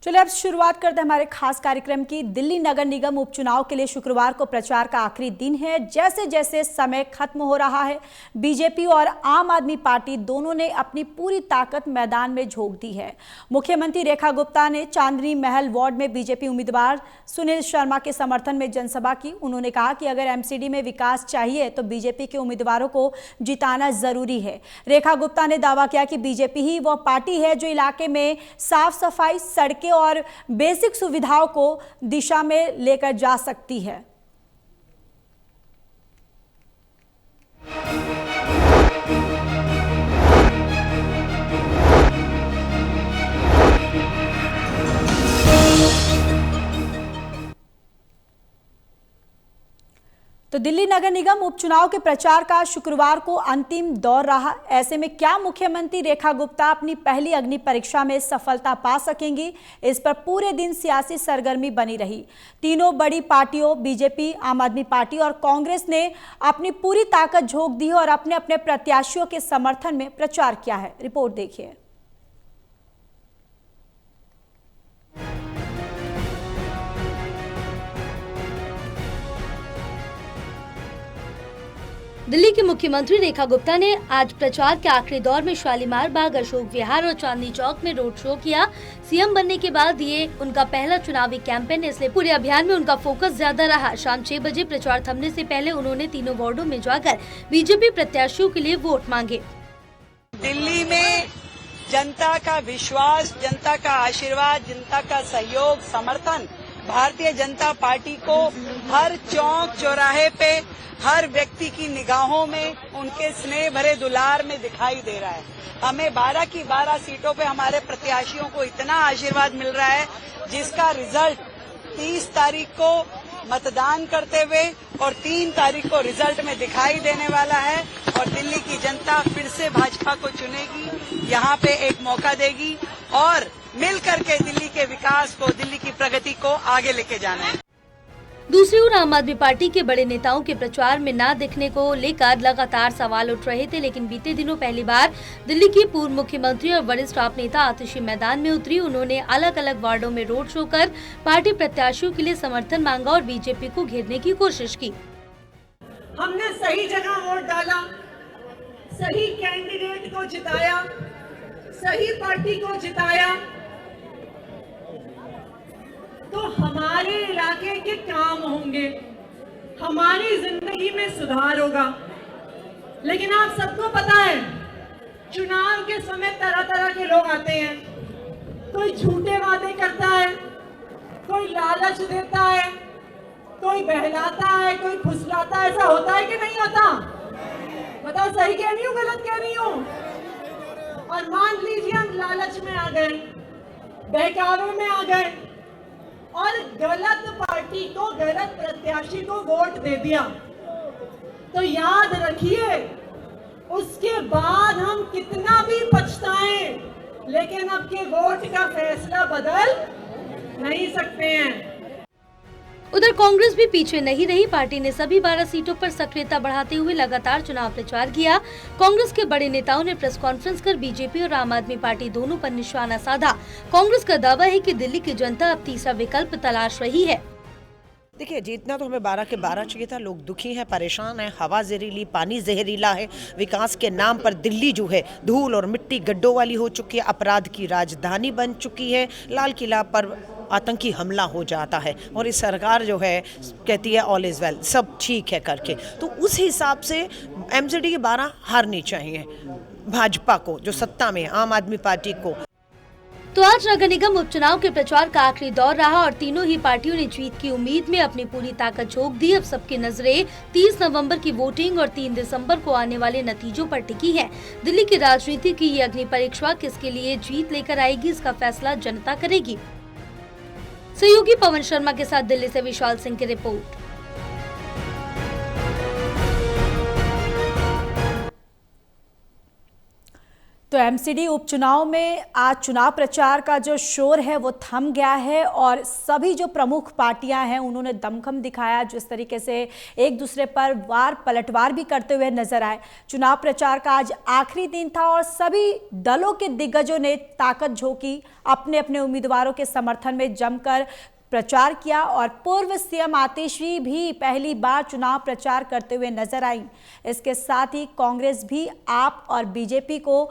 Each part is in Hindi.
चलिए अब शुरुआत करते हैं हमारे खास कार्यक्रम की। दिल्ली नगर निगम उपचुनाव के लिए शुक्रवार को प्रचार का आखिरी दिन है। जैसे जैसे समय खत्म हो रहा है, बीजेपी और आम आदमी पार्टी दोनों ने अपनी पूरी ताकत मैदान में झोंक दी है। मुख्यमंत्री रेखा गुप्ता ने चांदनी महल वार्ड में बीजेपी उम्मीदवार सुनील शर्मा के समर्थन में जनसभा की। उन्होंने कहा कि अगर एमसीडी में विकास चाहिए तो बीजेपी के उम्मीदवारों को जिताना जरूरी है। रेखा गुप्ता ने दावा किया कि बीजेपी ही वह पार्टी है जो इलाके में साफ सफाई, सड़कें और बेसिक सुविधाओं को दिशा में लेकर जा सकती है। तो दिल्ली नगर निगम उपचुनाव के प्रचार का शुक्रवार को अंतिम दौर रहा। ऐसे में क्या मुख्यमंत्री रेखा गुप्ता अपनी पहली अग्नि परीक्षा में सफलता पा सकेंगी, इस पर पूरे दिन सियासी सरगर्मी बनी रही। तीनों बड़ी पार्टियों बीजेपी, आम आदमी पार्टी और कांग्रेस ने अपनी पूरी ताकत झोंक दी और अपने अपने प्रत्याशियों के समर्थन में प्रचार किया है। रिपोर्ट देखिए। दिल्ली के मुख्यमंत्री रेखा गुप्ता ने आज प्रचार के आखिरी दौर में शालीमार बाग, अशोक विहार और चांदनी चौक में रोड शो किया। सीएम बनने के बाद ये उनका पहला चुनावी कैंपेन है, इसलिए पूरे अभियान में उनका फोकस ज्यादा रहा। शाम 6 बजे प्रचार थमने से पहले उन्होंने तीनों वार्डों में जाकर बीजेपी प्रत्याशियों के लिए वोट मांगे। दिल्ली में जनता का विश्वास, जनता का आशीर्वाद, जनता का सहयोग, समर्थन भारतीय जनता पार्टी को हर चौक चौराहे पे, हर व्यक्ति की निगाहों में, उनके स्नेह भरे दुलार में दिखाई दे रहा है। हमें 12 की 12 सीटों पे हमारे प्रत्याशियों को इतना आशीर्वाद मिल रहा है, जिसका रिजल्ट 30 तारीख को मतदान करते हुए और 3 तारीख को रिजल्ट में दिखाई देने वाला है। और दिल्ली की जनता फिर से भाजपा को चुनेगी, यहाँ पे एक मौका देगी और मिल करके दिल्ली के विकास को, दिल्ली की प्रगति को आगे लेके जाना है। दूसरी ओर आम आदमी पार्टी के बड़े नेताओं के प्रचार में न दिखने को लेकर लगातार सवाल उठ रहे थे, लेकिन बीते दिनों पहली बार दिल्ली की पूर्व मुख्यमंत्री और वरिष्ठ आप नेता आतिशी मैदान में उतरी। उन्होंने अलग अलग वार्डों में रोड शो कर पार्टी प्रत्याशियों के लिए समर्थन मांगा और बीजेपी को घेरने की कोशिश की। हमने सही जगह वोट डाला, सही कैंडिडेट को जिताया, सही पार्टी को जिताया तो हमारे इलाके के काम होंगे, हमारी जिंदगी में सुधार होगा। लेकिन आप सबको पता है, चुनाव के समय तरह तरह के लोग आते हैं। कोई झूठे वादे करता है, कोई लालच देता है, कोई बहलाता है, कोई फुसलाता है। ऐसा होता है कि नहीं होता? बताओ, सही कह रही हूँ, गलत कह रही हूँ? और मान लीजिए हम लालच में आ गए, बहकावे में आ गए और गलत पार्टी को, गलत प्रत्याशी को वोट दे दिया, तो याद रखिए उसके बाद हम कितना भी पछताएं, लेकिन आपके वोट का फैसला बदल नहीं सकते हैं। उधर कांग्रेस भी पीछे नहीं रही। पार्टी ने सभी 12 सीटों पर सक्रियता बढ़ाते हुए लगातार चुनाव प्रचार किया। कांग्रेस के बड़े नेताओं ने प्रेस कॉन्फ्रेंस कर बीजेपी और आम आदमी पार्टी दोनों पर निशाना साधा। कांग्रेस का दावा है कि दिल्ली की जनता अब तीसरा विकल्प तलाश रही है। देखिए, जीतना तो हमें 12 के 12 चाहिए था। लोग दुखी हैं, परेशान हैं, हवा जहरीली, पानी जहरीला है। विकास के नाम पर दिल्ली जो है धूल और मिट्टी गड्ढों वाली हो चुकी है, अपराध की राजधानी बन चुकी है। लाल किला पर आतंकी हमला हो जाता है और इस सरकार जो है कहती है ऑल इज वेल, सब ठीक है करके। तो उस हिसाब से एमसीडी के 12 हारनी चाहिए भाजपा को, जो सत्ता में, आम आदमी पार्टी को। तो आज नगर निगम उपचुनाव के प्रचार का आखिरी दौर रहा और तीनों ही पार्टियों ने जीत की उम्मीद में अपनी पूरी ताकत झोंक दी। अब सबकी नजरें 30 नवंबर की वोटिंग और 3 दिसंबर को आने वाले नतीजों पर टिकी है। दिल्ली की राजनीति की ये अग्नि परीक्षा किसके लिए जीत लेकर आएगी, इसका फैसला जनता करेगी। सहयोगी पवन शर्मा के साथ दिल्ली से विशाल सिंह की रिपोर्ट। तो एमसीडी उपचुनाव में आज चुनाव प्रचार का जो शोर है वो थम गया है और सभी जो प्रमुख पार्टियां हैं उन्होंने दमखम दिखाया, जिस तरीके से एक दूसरे पर वार पलटवार भी करते हुए नजर आए। चुनाव प्रचार का आज आखिरी दिन था और सभी दलों के दिग्गजों ने ताकत झोंकी, अपने अपने उम्मीदवारों के समर्थन में जमकर प्रचार किया और पूर्व सीएम आतिशी भी पहली बार चुनाव प्रचार करते हुए नजर आई। इसके साथ ही कांग्रेस भी आप और बीजेपी को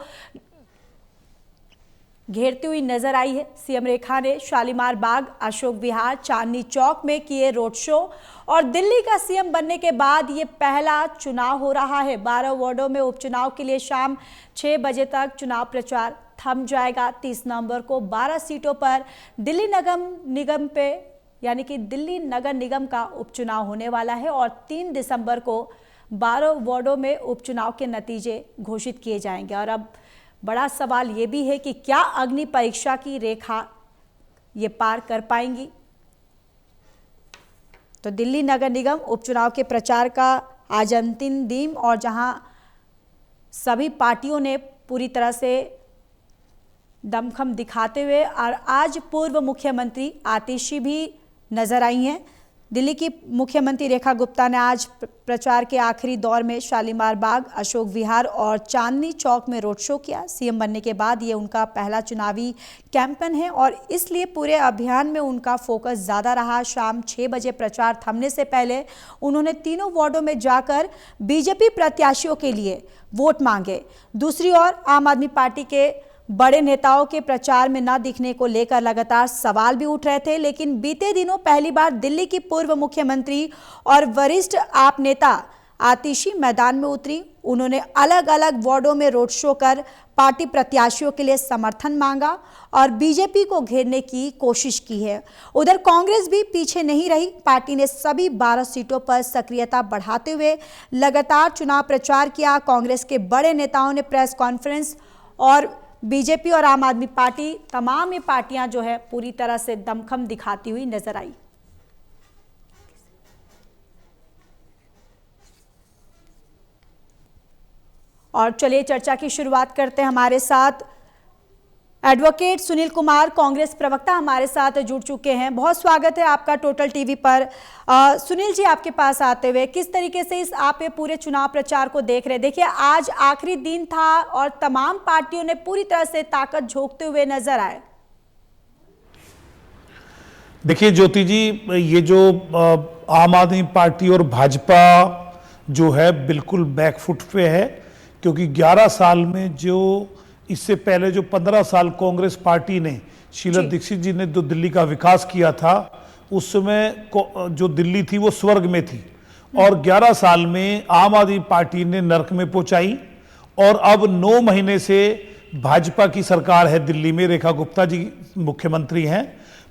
घेरती हुई नजर आई है। सीएम रेखा ने शालीमार बाग, अशोक विहार, चांदनी चौक में किए रोड शो और दिल्ली का सीएम बनने के बाद ये पहला चुनाव हो रहा है। 12 वार्डों में उपचुनाव के लिए शाम 6 बजे तक चुनाव प्रचार थम जाएगा। 30 नवंबर को 12 सीटों पर दिल्ली नगर निगम का उपचुनाव होने वाला है और 3 दिसंबर को 12 वार्डों में उपचुनाव के नतीजे घोषित किए जाएंगे। और अब बड़ा सवाल ये भी है कि क्या अग्नि परीक्षा की रेखा ये पार कर पाएंगी। तो दिल्ली नगर निगम उपचुनाव के प्रचार का आज अंतिम दिन और जहां सभी पार्टियों ने पूरी तरह से दमखम दिखाते हुए और आज पूर्व मुख्यमंत्री आतिशी भी नजर आई हैं। दिल्ली की मुख्यमंत्री रेखा गुप्ता ने आज प्रचार के आखिरी दौर में शालीमार बाग, अशोक विहार और चांदनी चौक में रोड शो किया। सीएम बनने के बाद ये उनका पहला चुनावी कैंपेन है और इसलिए पूरे अभियान में उनका फोकस ज़्यादा रहा। शाम 6 बजे प्रचार थमने से पहले उन्होंने तीनों वार्डों में जाकर बीजेपी प्रत्याशियों के लिए वोट मांगे। दूसरी ओर आम आदमी पार्टी के बड़े नेताओं के प्रचार में न दिखने को लेकर लगातार सवाल भी उठ रहे थे, लेकिन बीते दिनों पहली बार दिल्ली की पूर्व मुख्यमंत्री और वरिष्ठ आप नेता आतिशी मैदान में उतरी। उन्होंने अलग अलग वार्डों में रोड शो कर पार्टी प्रत्याशियों के लिए समर्थन मांगा और बीजेपी को घेरने की कोशिश की है। उधर कांग्रेस भी पीछे नहीं रही। पार्टी ने सभी 12 सीटों पर सक्रियता बढ़ाते हुए लगातार चुनाव प्रचार किया। कांग्रेस के बड़े नेताओं ने प्रेस कॉन्फ्रेंस और बीजेपी और आम आदमी पार्टी, तमाम ये पार्टियां जो है पूरी तरह से दमखम दिखाती हुई नजर आई। और चलिए चर्चा की शुरुआत करते हैं। हमारे साथ एडवोकेट सुनील कुमार, कांग्रेस प्रवक्ता हमारे साथ जुड़ चुके हैं। बहुत स्वागत है आपका टोटल टीवी पर। सुनील जी, आपके पास आते हुए किस तरीके से आप ये पूरे चुनाव प्रचार को देख रहे हैं? देखिए, आज आखिरी दिन था और तमाम पार्टियों ने पूरी तरह से ताकत झोंकते हुए नजर आए। देखिए ज्योति जी, ये जो आम आदमी पार्टी और भाजपा जो है बिल्कुल बैकफुट पे है, क्योंकि 11 साल में जो इससे पहले जो 15 साल कांग्रेस पार्टी ने, शीला दीक्षित जी ने जो दिल्ली का विकास किया था, उस समय जो दिल्ली थी वो स्वर्ग में थी और 11 साल में आम आदमी पार्टी ने नरक में पहुंचाई। और अब 9 महीने से भाजपा की सरकार है दिल्ली में, रेखा गुप्ता जी मुख्यमंत्री हैं।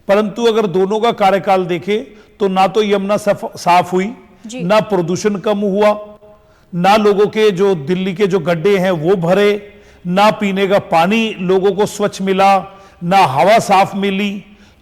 परंतु अगर दोनों का कार्यकाल देखें तो ना तो यमुना साफ हुई, ना प्रदूषण कम हुआ, ना लोगों के जो दिल्ली के जो गड्ढे हैं वो भरे, ना पीने का पानी लोगों को स्वच्छ मिला, ना हवा साफ मिली।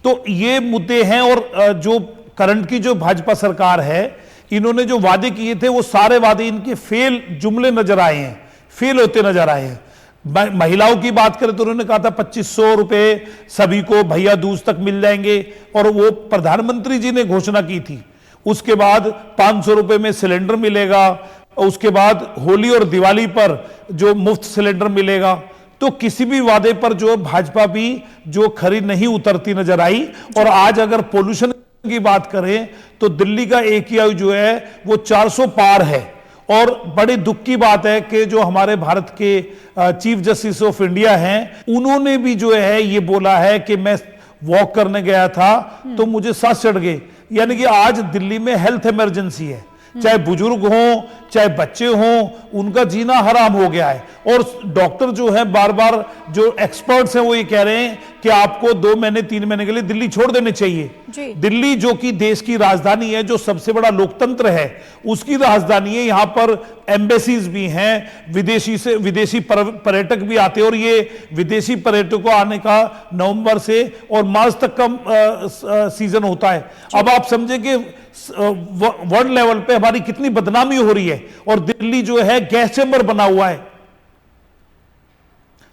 तो ये मुद्दे हैं। और जो करंट की जो भाजपा सरकार है, इन्होंने जो वादे किए थे वो सारे वादे इनके फेल जुमले नजर आए हैं, फेल होते नजर आए हैं। महिलाओं की बात करें तो उन्होंने कहा था 2500 रुपए सभी को भैया दूज तक मिल जाएंगे और वो प्रधानमंत्री जी ने घोषणा की थी। उसके बाद 500 रुपए में सिलेंडर मिलेगा, उसके बाद होली और दिवाली पर जो मुफ्त सिलेंडर मिलेगा। तो किसी भी वादे पर जो भाजपा भी जो खरी नहीं उतरती नजर आई। और आज अगर पोल्यूशन की बात करें तो दिल्ली का AQI जो है वो 400 पार है। और बड़े दुख की बात है कि जो हमारे भारत के चीफ जस्टिस ऑफ इंडिया हैं, उन्होंने भी जो है ये बोला है कि मैं वॉक करने गया था तो मुझे सांस चढ़ गए। यानी कि आज दिल्ली में हेल्थ इमरजेंसी है, चाहे बुजुर्ग हों चाहे बच्चे हों, उनका जीना हराम हो गया है। और डॉक्टर जो है बार बार जो एक्सपर्ट्स हैं वो ये कह रहे हैं कि आपको 2 महीने 3 महीने के लिए दिल्ली छोड़ देने चाहिए। दिल्ली जो कि देश की राजधानी है, जो सबसे बड़ा लोकतंत्र है, उसकी राजधानी है। यहाँ पर एम्बेसीज भी हैं, विदेशी पर्यटक भी आते हैं और ये विदेशी पर्यटकों आने का नवंबर से और मार्च तक का सीजन होता है। अब आप समझे कि वर्ल्ड लेवल पे हमारी कितनी बदनामी हो रही है और दिल्ली जो है गैस चैम्बर बना हुआ है।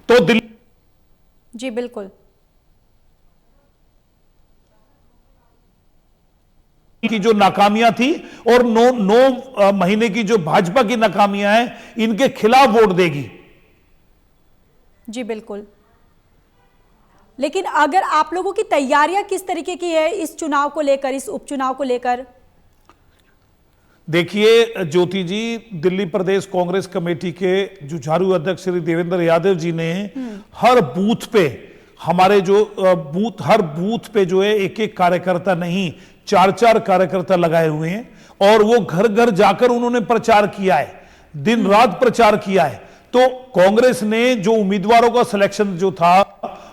तो दिल्ली जी बिल्कुल। की जो नाकामियां थी और 9 महीने की जो भाजपा की नाकामियां हैं, इनके खिलाफ वोट देगी। जी बिल्कुल। लेकिन अगर आप लोगों की तैयारियां किस तरीके की है इस चुनाव को लेकर, इस उपचुनाव को लेकर? देखिए ज्योति जी, दिल्ली प्रदेश कांग्रेस कमेटी के जुझारू अध्यक्ष श्री देवेंद्र यादव जी ने हर बूथ पे हमारे जो हर बूथ पे जो है एक एक कार्यकर्ता नहीं 4-4 कार्यकर्ता लगाए हुए हैं और वो घर घर जाकर उन्होंने प्रचार किया है, दिन रात प्रचार किया है। तो कांग्रेस ने जो उम्मीदवारों का सिलेक्शन जो था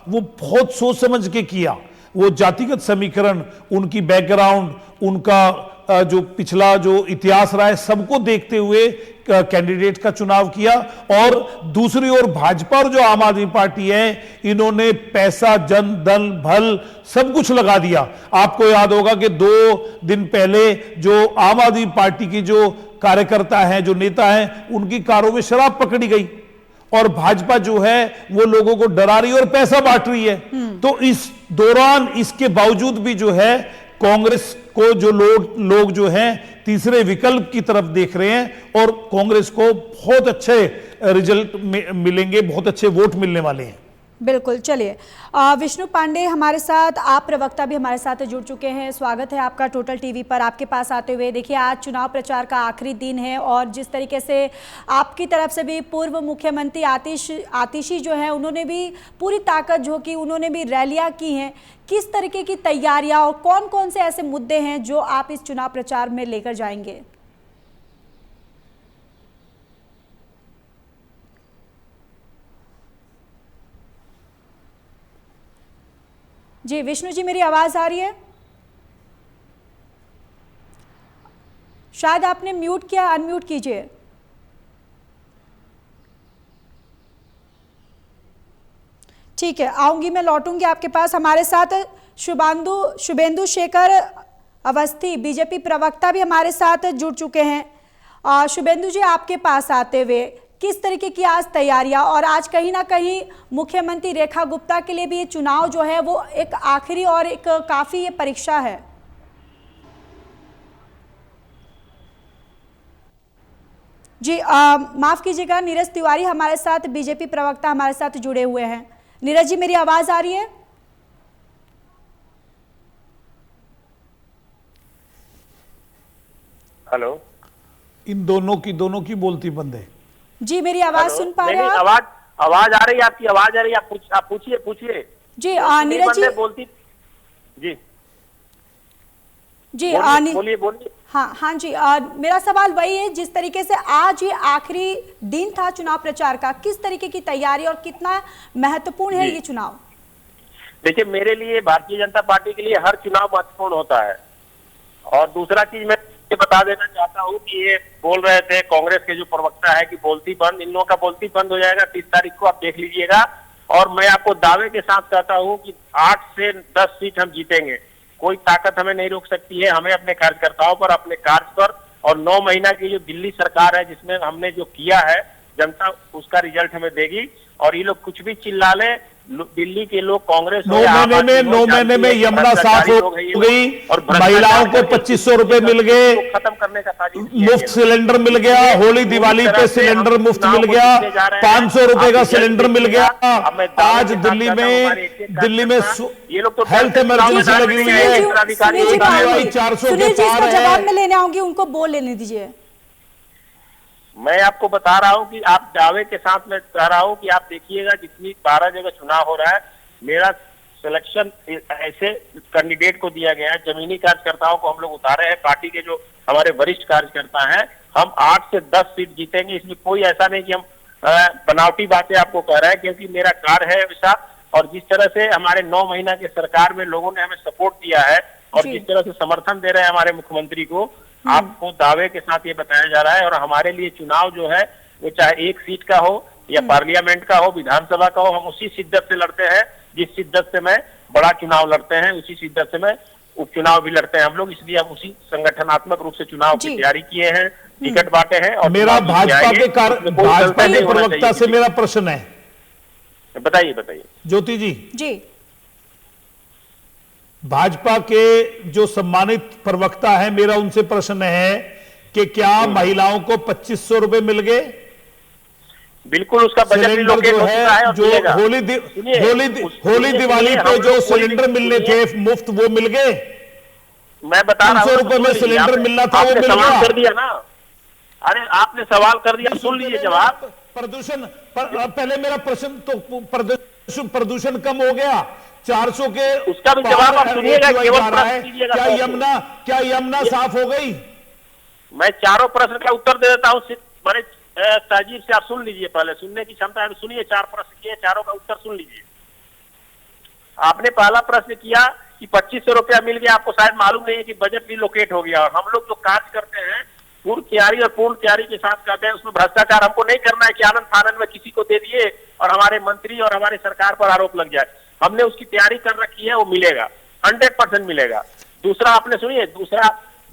वो बहुत सोच समझ के किया। वो जातिगत समीकरण, उनकी बैकग्राउंड, उनका जो पिछला जो इतिहास रहा है, सबको देखते हुए कैंडिडेट का चुनाव किया। और दूसरी ओर भाजपा और जो आम आदमी पार्टी है, इन्होंने पैसा, जन धन भल सब कुछ लगा दिया। आपको याद होगा कि 2 दिन पहले जो आम आदमी पार्टी की जो कार्यकर्ता हैं, जो नेता हैं, उनकी कारों में शराब पकड़ी गई और भाजपा जो है वो लोगों को डरा रही है और पैसा बांट रही है। तो इस दौरान इसके बावजूद भी जो है कांग्रेस को जो लोग जो हैं तीसरे विकल्प की तरफ देख रहे हैं और कांग्रेस को बहुत अच्छे रिजल्ट मिलेंगे, बहुत अच्छे वोट मिलने वाले हैं। बिल्कुल। चलिए, विष्णु पांडे हमारे साथ, आप प्रवक्ता भी हमारे साथ जुड़ चुके हैं। स्वागत है आपका टोटल टीवी पर। आपके पास आते हुए देखिए, आज चुनाव प्रचार का आखिरी दिन है और जिस तरीके से आपकी तरफ से भी पूर्व मुख्यमंत्री आतिशी जो है, उन्होंने भी पूरी ताकत झोंकी, उन्होंने भी रैलियां की हैं। किस तरीके की तैयारियां और कौन कौन से ऐसे मुद्दे हैं जो आप इस चुनाव प्रचार में लेकर जाएंगे? जी विष्णु जी, मेरी आवाज आ रही है? शायद आपने म्यूट किया, अनम्यूट कीजिए। ठीक है, आऊंगी, मैं लौटूंगी आपके पास। हमारे साथ शुभेंदु शेखर अवस्थी बीजेपी प्रवक्ता भी हमारे साथ जुड़ चुके हैं। शुभेंदु जी, आपके पास आते हुए किस तरीके की आज तैयारियां, और आज कहीं ना कहीं मुख्यमंत्री रेखा गुप्ता के लिए भी ये चुनाव जो है वो एक आखिरी और एक काफी ये परीक्षा है। जी माफ कीजिएगा, नीरज तिवारी हमारे साथ, बीजेपी प्रवक्ता हमारे साथ जुड़े हुए हैं। नीरज जी, मेरी आवाज आ रही है? हेलो। इन दोनों की बोलती बंद है। जी, मेरी आवाज सुन पा रहे हैं आप? आवाज आ रही है, आपकी आवाज आ रही है। आप पूछिए। जी नीरज जी बोलती जी जी बोलिए। हाँ जी, मेरा सवाल वही है, जिस तरीके से आज ये आखिरी दिन था चुनाव प्रचार का, किस तरीके की तैयारी और कितना महत्वपूर्ण है ये चुनाव? देखिए, मेरे लिए, भारतीय जनता पार्टी के लिए हर चुनाव महत्वपूर्ण होता है। और दूसरा चीज मैं ये बता देना चाहता हूँ कि ये बोल रहे थे कांग्रेस के जो प्रवक्ता है कि बोलती बंद, इन लोगों का बोलती बंद हो जाएगा 30 तारीख को, आप देख लीजिएगा। और मैं आपको दावे के साथ कहता हूँ कि 8 से 10 सीट हम जीतेंगे। कोई ताकत हमें नहीं रोक सकती है। हमें अपने कार्यकर्ताओं पर, अपने कार्य पर, और 9 महीना की जो दिल्ली सरकार है जिसमें हमने जो किया है, जनता उसका रिजल्ट हमें देगी। और ये लोग कुछ भी चिल्ला ले, दिल्ली के लोग कांग्रेस 9 महीने में यमुना साफ हो गई और महिलाओं को 2500 रुपए मिल गए, खत्म करने का मुफ्त सिलेंडर मिल गया, होली दिवाली पे सिलेंडर मुफ्त मिल गया, 500 रुपए का सिलेंडर मिल गया। आज दिल्ली में ये लोग तो हेल्थ इमरजेंसी लगी हुई है, 400 के पार है। जवाब में लेने आऊंगी, उनको बोल लेने दीजिए। मैं आपको बता रहा हूं कि आप दावे के साथ मैं कह रहा हूं कि आप देखिएगा, जितनी 12 जगह चुनाव हो रहा है, मेरा सिलेक्शन ऐसे कैंडिडेट को दिया गया है, जमीनी कार्यकर्ताओं को हम लोग उतारे हैं। पार्टी के जो हमारे वरिष्ठ कार्यकर्ता हैं, हम 8 से 10 सीट जीतेंगे। इसमें कोई ऐसा नहीं कि हम बनावटी बातें आपको कह रहे हैं, क्योंकि मेरा कार्य है वैसा। और जिस तरह से हमारे 9 महीना की सरकार में लोगों ने हमें सपोर्ट दिया है और जिस तरह से समर्थन दे रहे हैं हमारे मुख्यमंत्री को, आपको दावे के साथ ये बताया जा रहा है। और हमारे लिए चुनाव जो है वो चाहे 1 सीट का हो या पार्लियामेंट का हो, विधानसभा का हो, हम उसी शिद्दत से लड़ते हैं जिस शिद्दत से मैं बड़ा चुनाव लड़ते हैं, उसी शिद्दत से मैं उपचुनाव भी लड़ते हैं हम लोग। इसलिए हम उसी संगठनात्मक रूप से चुनाव की तैयारी किए हैं, टिकट बांटे हैं। और मेरा भाजपा के प्रवक्ता से मेरा प्रश्न है, बताइए बताइए। ज्योति जी, जी भाजपा के जो सम्मानित प्रवक्ता है, मेरा उनसे प्रश्न है कि क्या महिलाओं को 2500 रुपए मिल गए? बिल्कुल, उसका बजट सिलेंडर रिलोकेट जो हो चुका है है, और जो मिलेगा। होली दिवाली पे जो सिलेंडर मिलने थे मुफ्त, वो मिल गए? मैं बता रहा हूँ, 300 रुपए में सिलेंडर मिलना था, वो आपने मिल सवाल गया? कर दिया ना। अरे आपने सवाल कर दिया, सुन लीजिए जवाब। पहले मेरा प्रश्न तो प्रदूषण कम हो गया, 400 के उसका भी जवाब आप सुनिएगा, केवल आ रहा है। प्रश्न कीजिएगा। क्या यमुना साफ हो गई? मैं चारों प्रश्न का उत्तर दे देता हूँ, बड़े तहजीब से आप सुन लीजिए। पहले सुनने की क्षमता है, सुनिए। 4 प्रश्न किए, चारों का उत्तर सुन लीजिए। आपने पहला प्रश्न किया कि 2500 रुपया मिल गया, आपको शायद मालूम नहीं है कि बजट रिलोकेट हो गया। और हम लोग जो कार्य करते हैं पूर्ण तैयारी और पूर्ण तैयारी के साथ करते हैं, उसमें भ्रष्टाचार हमको नहीं करना है कि आनंद फानंद में किसी को दे दिए और हमारे मंत्री और हमारे सरकार पर आरोप लग जाए। हमने उसकी तैयारी कर रखी है, वो मिलेगा, 100% मिलेगा। दूसरा आपने सुनिए,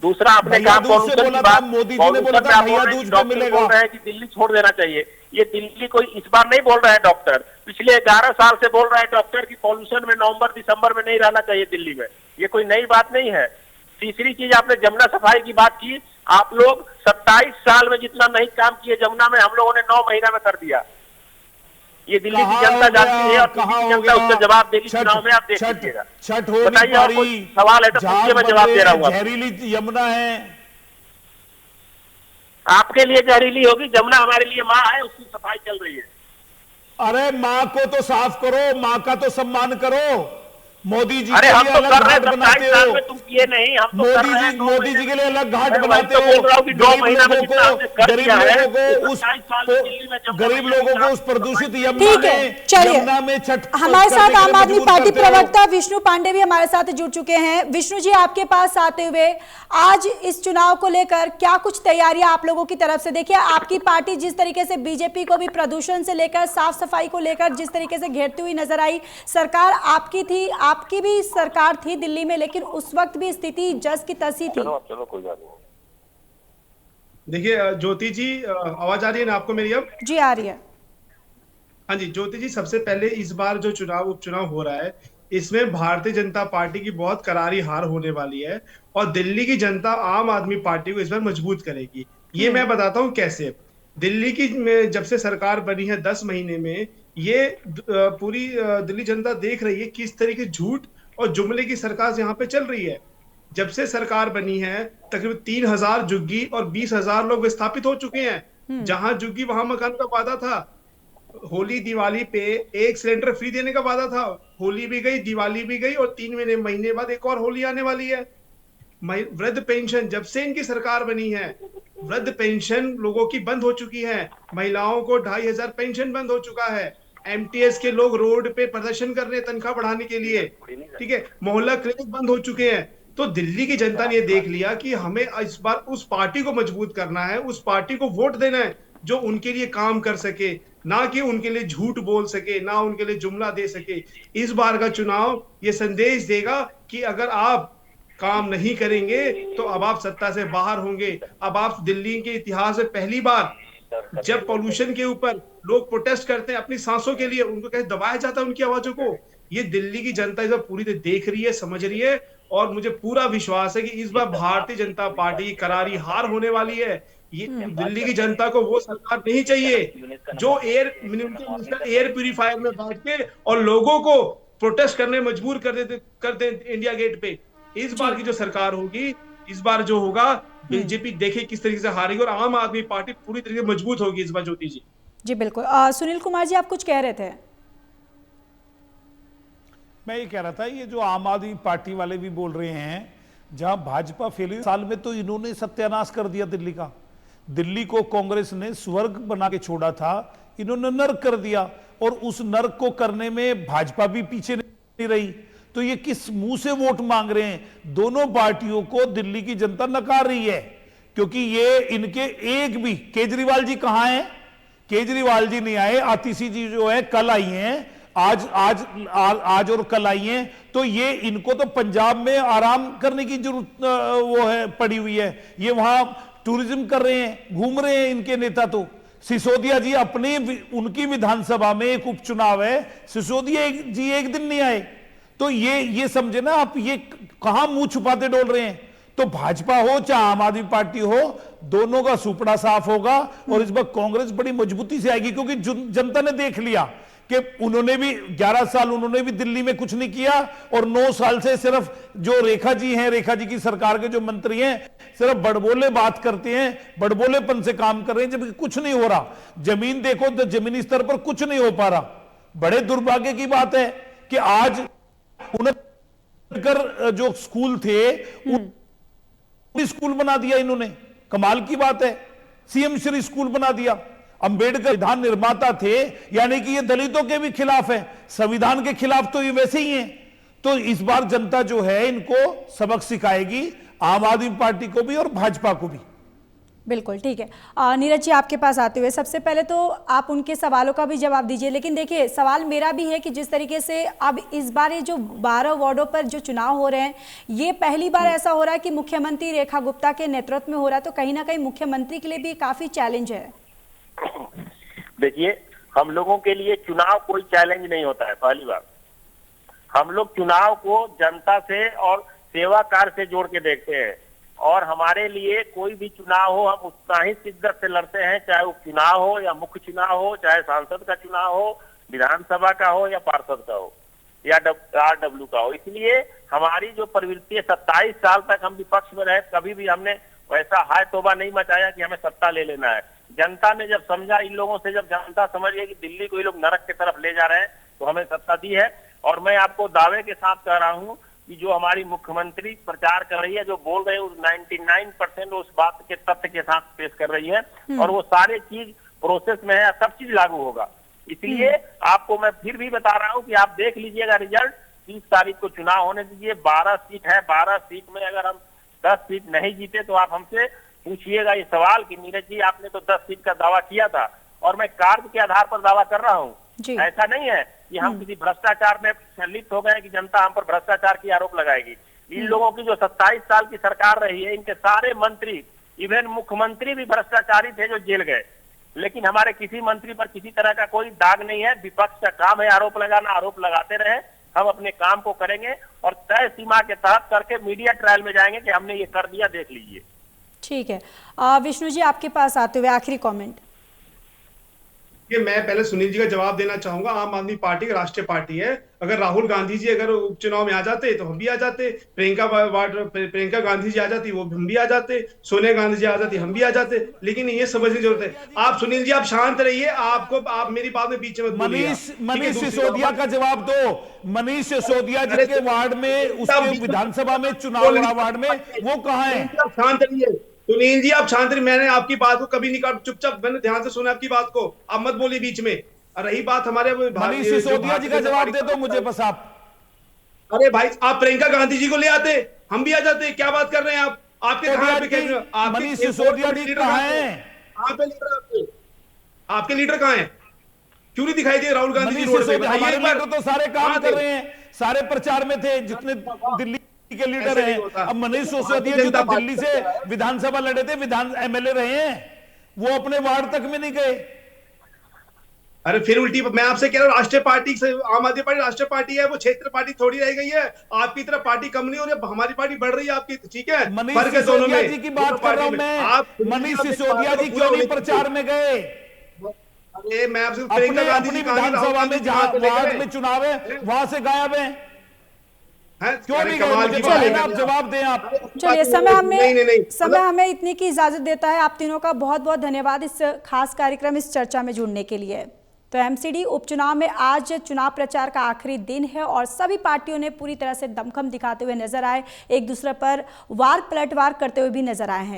दूसरा आपने कहा पॉल्यूशन की बात। मोदी जी ने बोला था भैया दूज पे मिलेगा। बोल रहे हैं कि दिल्ली छोड़ देना चाहिए। ये दिल्ली कोई इस बार नहीं बोल रहा है डॉक्टर, पिछले 11 साल से बोल रहा है डॉक्टर कि पॉल्यूशन में नवंबर दिसंबर में नहीं रहना चाहिए दिल्ली में। ये कोई नई बात नहीं है। तीसरी चीज, आपने जमुना सफाई की बात की। आप लोग 27 साल में जितना नहीं काम किए जमुना में, हम लोगों ने 9 महीना में कर दिया। ये दिल्ली की जनता जानती है और दिल्ली की जनता उसका जवाब देगी चुनाव में, आप देख लीजिएगा। छठ होली बताइए, और कोई सवाल है तो पूछिए, मैं जवाब दे रहा हूँ। जहरीली यमुना है, आपके लिए जहरीली होगी, जमुना हमारे लिए माँ है, उसकी सफाई चल रही है। अरे माँ को तो साफ करो, माँ का तो सम्मान करो। मोदी जी अरे के हम लिए तो अलग कर रहे घाट हैं, बनाते 27 साल हो। में तुम किए नहीं, हम तो कर रहे हैं। मोदी जी के लिए अलग घाट मैं बनाते वही तो हो। बोल रहा हूँ कि 2 महीना में जितना हमने कर गरीब दिया है, लोगों को उस 27 साल में दिल्ली में जब गरीब लोगों को उस प्रदूषित ठीक है, चलिए। यमुना में छठ हमारे करने साथ के लिए आम आदमी मजबूर पार्टी करते हो। प्रवक्ता विष्णु पांडे भी हमारे साथ जुड़ चुके हैं। विष्णु जी, आपके पास आते हुए आज इस चुनाव को लेकर क्या कुछ तैयारियां आप लोगों की तरफ से? देखिए, आपकी पार्टी जिस तरीके से बीजेपी को भी प्रदूषण से लेकर साफ सफाई को लेकर जिस तरीके से घेरती हुई नजर आई, सरकार आपकी थी, आपकी भी सरकार थी दिल्ली में, लेकिन उस वक्त भी स्थिति जस की तसी थी। चलो कोई बात नहीं। देखिए ज्योति जी, आवाज आ रही है ना आपको मेरी? अब जी आ रही है। हाँ जी ज्योति जी, सबसे पहले इस बार जो उपचुनाव हो रहा है, इसमें भारतीय जनता पार्टी की बहुत करारी हार होने वाली है और दिल्ली की जनता आम आदमी पार्टी को इस बार मजबूत करेगी। ये मैं बताता हूँ कैसे। दिल्ली की जब से सरकार बनी है 10 महीने में, ये पूरी दिल्ली जनता देख रही है किस तरीके झूठ और जुमले की सरकार यहाँ पे चल रही है। जब से सरकार बनी है तकरीबन 3000 झुग्गी और 20,000 लोग विस्थापित हो चुके हैं। जहां झुग्गी वहां मकान का वादा था। होली दिवाली पे 1 सिलेंडर फ्री देने का वादा था, होली भी गई, दिवाली भी गई और 3 महीने बाद एक और होली आने वाली है। वृद्ध पेंशन, जब से इनकी सरकार बनी है, वृद्ध पेंशन लोगों की बंद हो चुकी है। महिलाओं को 2500 पेंशन बंद हो चुका है। एमटीएस के लोग रोड पे प्रदर्शन कर रहे हैं तनख्वाह बढ़ाने के लिए, ठीक है। मोहल्ला क्लिनिक बंद हो चुके हैं। तो दिल्ली की जनता ने देख लिया कि हमें इस बार उस पार्टी को मजबूत करना है, उस पार्टी को वोट देना है जो उनके लिए काम कर सके, ना कि उनके लिए झूठ बोल सके, ना उनके लिए जुमला दे सके। इस बार का चुनाव ये संदेश देगा कि अगर आप काम नहीं करेंगे तो अब आप सत्ता से बाहर होंगे। अब आप दिल्ली के इतिहास में पहली बार जब पॉल्यूशन के ऊपर लोग प्रोटेस्ट करते हैं अपनी सांसों के लिए, उनको कैसे दबाया जाता है उनकी आवाजों को, ये दिल्ली की जनता इस बार पूरी तरह देख रही है, समझ रही है। और मुझे पूरा विश्वास है कि इस बार भारतीय जनता पार्टी की करारी हार होने वाली है। ये दिल्ली की जनता को वो सरकार नहीं चाहिए जो एयर प्यूरिफायर में बैठ के और लोगों को प्रोटेस्ट करने मजबूर कर दे इंडिया गेट पे। इस बार की जो सरकार होगी, इस बार जो होगा, बीजेपी देखे किस तरीके से हारेगी और आम आदमी पार्टी पूरी तरीके से मजबूत होगी इस बार। ज्योति जी जी बिल्कुल। सुनील कुमार जी, आप कुछ कह रहे थे? मैं ये कह रहा था, ये जो आम आदमी पार्टी वाले भी बोल रहे हैं, जहां भाजपा फेल साल में तो इन्होंने सत्यानाश कर दिया दिल्ली का। दिल्ली को कांग्रेस ने स्वर्ग बना के छोड़ा था, इन्होंने नर्क कर दिया और उस नर्क को करने में भाजपा भी पीछे नहीं रही। तो ये किस मुंह से वोट मांग रहे हैं? दोनों पार्टियों को दिल्ली की जनता नकार रही है, क्योंकि ये इनके एक भी, केजरीवाल जी कहां हैं? केजरीवाल जी नहीं आए, आतिशी जी जो है कल आई हैं, आज और कल आई हैं। तो ये इनको तो पंजाब में आराम करने की जरूरत वो है पड़ी हुई है। ये वहां टूरिज्म कर रहे हैं, घूम रहे हैं इनके नेता। तो सिसोदिया जी उनकी विधानसभा में एक उपचुनाव है, सिसोदिया जी एक दिन नहीं आए। तो ये समझे ना आप, ये कहां मुंह छुपाते डोल रहे हैं। तो भाजपा हो चाहे आम आदमी पार्टी हो, दोनों का सुपड़ा साफ होगा और इस बार कांग्रेस बड़ी मजबूती से आएगी, क्योंकि जनता ने देख लिया कि उन्होंने भी 11 साल उन्होंने भी दिल्ली में कुछ नहीं किया और 9 साल से सिर्फ जो रेखा जी हैं, रेखा जी की सरकार के जो मंत्री हैं, सिर्फ बड़बोले बात करते हैं, बड़बोलेपन से काम कर रहे हैं, जबकि कुछ नहीं हो रहा। जमीन देखो तो जमीनी स्तर पर कुछ नहीं हो पा रहा। बड़े दुर्भाग्य की बात है कि आज जो स्कूल थे स्कूल बना दिया इन्होंने, कमाल की बात है। सीएम श्री स्कूल बना दिया। अंबेडकर विधान निर्माता थे, यानी कि ये दलितों के भी खिलाफ है, संविधान के खिलाफ तो ये वैसे ही हैं। तो इस बार जनता जो है इनको सबक सिखाएगी, आम आदमी पार्टी को भी और भाजपा को भी। बिल्कुल ठीक है। नीरज जी आपके पास आते हुए सबसे पहले तो आप उनके सवालों का भी जवाब दीजिए, लेकिन देखिए सवाल मेरा भी है कि जिस तरीके से अब इस बार ये जो 12 वार्डों पर जो चुनाव हो रहे हैं, ये पहली बार ऐसा हो रहा है कि मुख्यमंत्री रेखा गुप्ता के नेतृत्व में हो रहा है, तो कहीं ना कहीं मुख्यमंत्री के लिए भी काफी चैलेंज है। देखिए, हम लोगों के लिए चुनाव कोई चैलेंज नहीं होता है। पहली बार हम लोग चुनाव को जनता से और सेवा कार्य से जोड़ के देखते हैं, और हमारे लिए कोई भी चुनाव हो हम उतना ही शिद्दत से लड़ते हैं, चाहे उपचुनाव हो या मुख्य चुनाव हो, चाहे सांसद का चुनाव हो, विधानसभा का हो या पार्षद का हो या RW का हो। इसलिए हमारी जो प्रवृत्ति है, 27 साल तक हम विपक्ष में रहे, कभी भी हमने वैसा हाय तोबा नहीं मचाया कि हमें सत्ता ले लेना है। जनता ने जब समझा, इन लोगों से जब जनता समझ गई कि दिल्ली को ये लोग नरक की तरफ ले जा रहे हैं, तो हमें सत्ता दी है। और मैं आपको दावे के साथ कह रहा हूँ कि जो हमारी मुख्यमंत्री प्रचार कर रही है, जो बोल रहे हैं, 99% उस बात के तथ्य के साथ पेश कर रही है, और वो सारे चीज प्रोसेस में है, सब चीज लागू होगा। इसलिए आपको मैं फिर भी बता रहा हूं कि आप देख लीजिएगा रिजल्ट, 30 तारीख को चुनाव होने दीजिए। 12 सीट है, 12 सीट में अगर हम 10 सीट नहीं जीते तो आप हमसे पूछिएगा ये सवाल कि नीरज जी आपने तो 10 सीट का दावा किया था, और मैं कार्य के आधार पर दावा कर रहा हूँ। ऐसा नहीं है कि हम किसी भ्रष्टाचार में संलिप्त हो गए कि जनता हम पर भ्रष्टाचार की आरोप लगाएगी। इन लोगों की जो 27 साल की सरकार रही है, इनके सारे मंत्री, इवन मुख्यमंत्री भी भ्रष्टाचारी थे जो जेल गए, लेकिन हमारे किसी मंत्री पर किसी तरह का कोई दाग नहीं है। विपक्ष का काम है आरोप लगाना, आरोप लगाते रहे, हम अपने काम को करेंगे और तय सीमा के तहत करके मीडिया ट्रायल में जाएंगे कि हमने ये कर दिया, देख लीजिए। ठीक है, विष्णु जी आपके पास आते हुए आखिरी कमेंट। कि मैं पहले सुनील जी का जवाब देना चाहूंगा। आम आदमी पार्टी राष्ट्रीय पार्टी है। अगर राहुल गांधी जी अगर उपचुनाव में आ जाते तो हम भी आ जाते, प्रियंका गांधी जी आ जाती वो हम भी आ जाते, सोनिया गांधी जी आ जाती हम भी आ जाते। लेकिन ये समझने की जरूरत है। आप सुनील जी आप शांत रहिए, आप मेरी बात में बीच में मनीष सिसोदिया का जवाब दो। मनीष सिसोदिया जिसके वार्ड में, उसके विधानसभा में चुनाव लड़ा वार्ड में, वो कहाँ है? शांत रहिए सुनील जी, आप शांत रहिए। मैंने आपकी बात को कभी नहीं काटा, चुपचाप मैंने ध्यान से सुना आपकी बात को, आप मत बोलिए बीच में। रही बात हमारे मनीष सिसोदिया जी का जवाब दे दो मुझे बस आप। अरे भाई आप प्रियंका गांधी जी को ले आते, हम भी आ जाते। क्या बात कर रहे हैं आप? आपके मनीष सिसोदिया जी कहाँ हैं? आपके लीडर कहाँ हैं? क्यों नहीं दिखाई दिए राहुल गांधी जी रोड पे? हमारे लीडर तो सारे काम कर रहे हैं, सारे प्रचार में थे जितने दिल्ली के लीडर हैं। अब मनीष सिसोदिया जी तो दिल्ली से विधानसभा लड़े थे, MLA रहे हैं, वो अपने वार्ड तक में नहीं गए। अरे फिर उल्टी, मैं आपसे कह रहा हूँ राष्ट्रीय पार्टी से, आम आदमी पार्टी राष्ट्रीय पार्टी है, वो क्षेत्र पार्टी थोड़ी रह गई है। आपकी तरफ पार्टी कम नहीं हो रही, हमारी पार्टी बढ़ रही है आपकी, ठीक है? मनीष सिसोदिया जी की बात कर रहा हूं मैं। मनीष सिसोदिया जी क्यों नहीं प्रचार में गए? अरे मैं आपसे अपनी विधानसभा में जहां वार्ड में चुनाव है वहां से गायब है, क्यों नहीं गए? आप जवाब दें आप। चलिए, समय हमें इतनी की इजाजत देता है। आप तीनों का बहुत बहुत धन्यवाद इस खास कार्यक्रम, इस चर्चा में जुड़ने के लिए। तो MCD उपचुनाव में आज चुनाव प्रचार का आखिरी दिन है और सभी पार्टियों ने पूरी तरह से दमखम दिखाते हुए नजर आए, एक दूसरे पर वार पलटवार करते हुए भी नजर आए हैं।